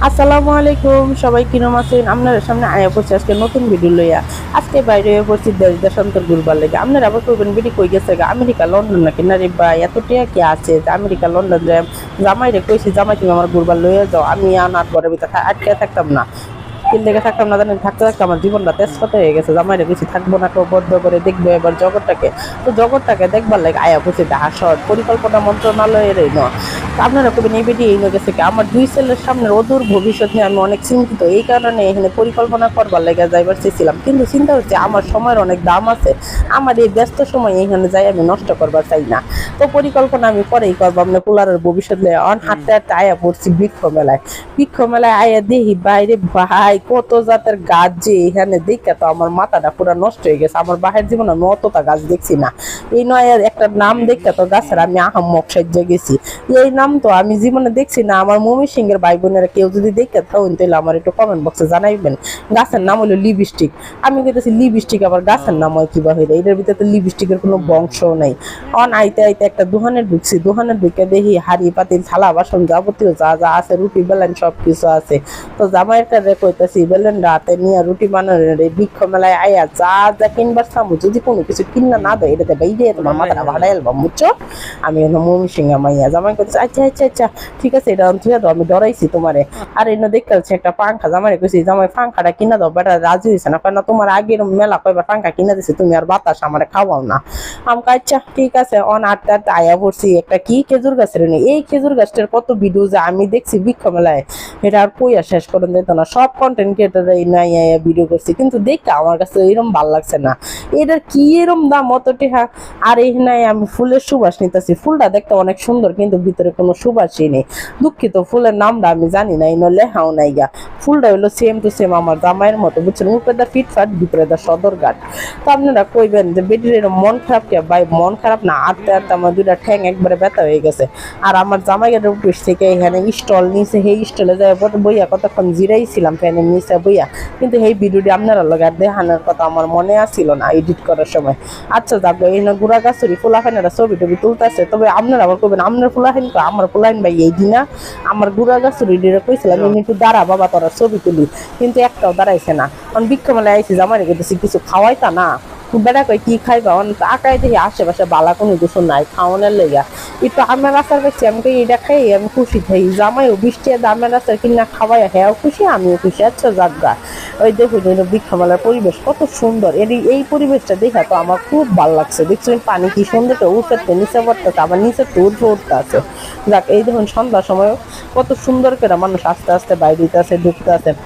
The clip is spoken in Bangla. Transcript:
আসসালামু আলাইকুম, সবাই কিরম আছেন? আপনার সামনে আয়া পড়ছে আজকে নতুন ভিডিও লইয়া। আজকে বাইরে হয়ে পড়ছি দেশ দেশান্তর ঘুরবার লেগে। আপনারা আবার করবেন ভিডিও কই গেছে আমেরিকা লন্ডন নাকি না রে ভাই, এত টিয়া কি আছে যে আমেরিকা লন্ডন যায়? জামাই রে কইছি, জামাই তুমি আমার ঘুরবার লইয়া যাও, আমি আনার ঘরের ভিতরে আটকে থাকতাম না। তিন লেগে থাকতাম না, জানেন থাকতে থাকতে আমার জীবনটা তেজপাত হয়ে গেছে। জামাইরে কিছু থাকবো না, কেউ বদ্ধ করে দেখবো এবার জগৎটাকে। তো জগৎটাকে দেখবার লাগে আয়া বসে হাসর পরিকল্পনা মন্ত্রণালয়ের এই নয়। আপনারা কবেন এই বেটি এই গেছে কি আমার দুই ছেলের সামনের অদূর ভবিষ্যৎ নিয়ে আমি অনেক চিন্তিত। এই কারণে এখানে পরিকল্পনা করবার লেগে যাইবার চেয়েছিলাম, কিন্তু চিন্তা হচ্ছে আমার সময়ের অনেক দাম আছে। আমার এই ব্যস্ত সময় এখানে যাই আমি নষ্ট করবার চাই না। তো পরিকল্পনা আমি পরেই করবো। আপনার কুলারের ভবিষ্যৎ নিয়ে হাঁটতে হাঁটতে আয়া পড়ছি বৃক্ষ মেলায়। বৃক্ষ মেলায় আয়া দেখি বাইরে ভাই কত জাতের গাছ, যে এখানে দেখে তো আমার মাথাটা পুরো নষ্ট হয়ে গেছে। আমার বাহের জীবনে আমি অতটা গাছ দেখছি না। এই নয় একটা নাম দেখতে তো গাছের আমি আহাম্মক সাজ্জা গেছি। এই নাম তো আমি জীবনে দেখছি না। আমার মমি সিং এর ভাই বোনেরা কেউ যদি দেখে থাকেন তাহলে আমার একটু কমেন্ট বক্সে জানাইবেন। গাছের নাম হলো লিপস্টিক। আমি কইতেছি লিপস্টিক আবার গাছের নাম হয় কিবা হইলে? এটার ভিতরে তো লিপস্টিকের কোনো বংশ নাই। আইতে আইতে একটা দোকানে ঢুকছি, দোকানে ঢুকে দেখি হাড়ি পাতিল থালা বাসন যাবতীয় যা যা আছে, রুটি বেলেন সব কিছু আছে। তো জামাইয়ের কাছে কইতেছি বেলেন রাতে নিয়ে রুটি বানানোর এই বৃক্ষ মেলায় আয়া যা যা কিনবার চামু, যদি কোনো কিছু কিনা না দেয় এটাতে বাইরে তোমার মাথাটা ভাড়া এলবা মুচো। আমি মমি সিংহা মাইয়া। জামাই করতেছে আচ্ছা আচ্ছা আচ্ছা ঠিক আছে, এটা ঠিক আছে, আমি ডরাইছি তোমারে। আর এনে দেখতে হচ্ছে একটা পাঙ্খা। জামাই কইছি জামাই পাঙ্খাটা কিনা দাও, বেটা রাজি হয়েছে না। কেন তোমার আগের মেলা কয়বার পাঙ্খা কিনা দিছে, তুমি আর বাতাস আমার খাওয়াও না। আমাকে আচ্ছা ঠিক আছে। অন আটটা আয়া পড়ছি একটা কি খেজুর গাছের নেই। এই খেজুর গাছটার কত ভিডিও যে আমি দেখছি বৃক্ষ মেলায়, এটা আর কইয়া শেষ করেন যেত না। সব কন্টেন্ট ক্রিয়েটার নাই ভিডিও করছি, কিন্তু দেখতে আমার কাছে এরকম ভাল লাগছে না। এটার কি এরম দাম অত টেহা? আর এই নাই আমি ফুলের সুবাস নিতেছি। ফুলটা দেখতে অনেক সুন্দর, কিন্তু ভিতরে কোনো সুবাসই নেই। দুঃখিত, ফুলের নামটা আমি জানি না, এই লেখাও নাই গা। ফুলটা হইলো সেম টু সেম আমার জামাইয়ের মতো, বুঝছেন? উপরে দা ফিটফাট, ভিতরে দা সদরঘাট। তো আপনারা কইবেন যে বেটির এরকম মন খারাপ কে? ভাই মন খারাপ না, আটতে আটতে আমার দুইটা ঠ্যাং একবারে ব্যথা হয়ে গেছে। আর আমার জামাইয়ের অফিস থেকে এখানে স্টল নিয়েছে, সেই স্টলে যায় বইয়া কতক্ষণ জিরাইছিলাম ফ্যানের নিচে বইয়া। কিন্তু সেই ভিডিওটি আপনারা লগে আর দেখানোর কথা আমার মনে আসছিল না এডিট করার সময়। আচ্ছা যাক, এই না গুড়া গাছরি ফুলাফাইনারা ছবি টবি তুলতেছে। তবে আপনারা আবার করবেন আপনার ফুলাফাইন তো আমার ফুলাইন ভাই এই দিনা আমার গুড়া গাছরি ডিরে কইছিলাম আমি একটু দাঁড়া বাবা তোরা ছবি তুলি, কিন্তু একটাও দাঁড়াইছে না। কারণ বৃক্ষ মেলায় আইসি, জামাই রেখেছি কিছু খাওয়াইতা না। বেড়া কই কি খাইবা? আঁকাই দেখি আশেপাশে বালা কোনো কিছু নাই খাওয়ানোর লেগা। একটু আমের আচার পেয়েছি, আমি কই এটা খাই আমি খুশি খাই। জামাইও 20 টাকা দামের আচার কিনা খাওয়াই, হ্যাঁ খুশি আমিও খুশি। আচ্ছা যাজ্ঞা। ওই দেখুন বৃক্ষ মেলার পরিবেশ কত সুন্দর। এই পরিবেশটা দেখা তো আমার খুব ভালো লাগছে। দেখছিলেন পানি কি সুন্দর, তো উঠতে নিচে পড়তেছে, আবার নিচে তো উঠতে আছে। যাক, এই দেখুন সন্ধ্যার সময় কত সুন্দর করে মানুষ আস্তে আস্তে বাইরে আছে ঢুকতে আছে।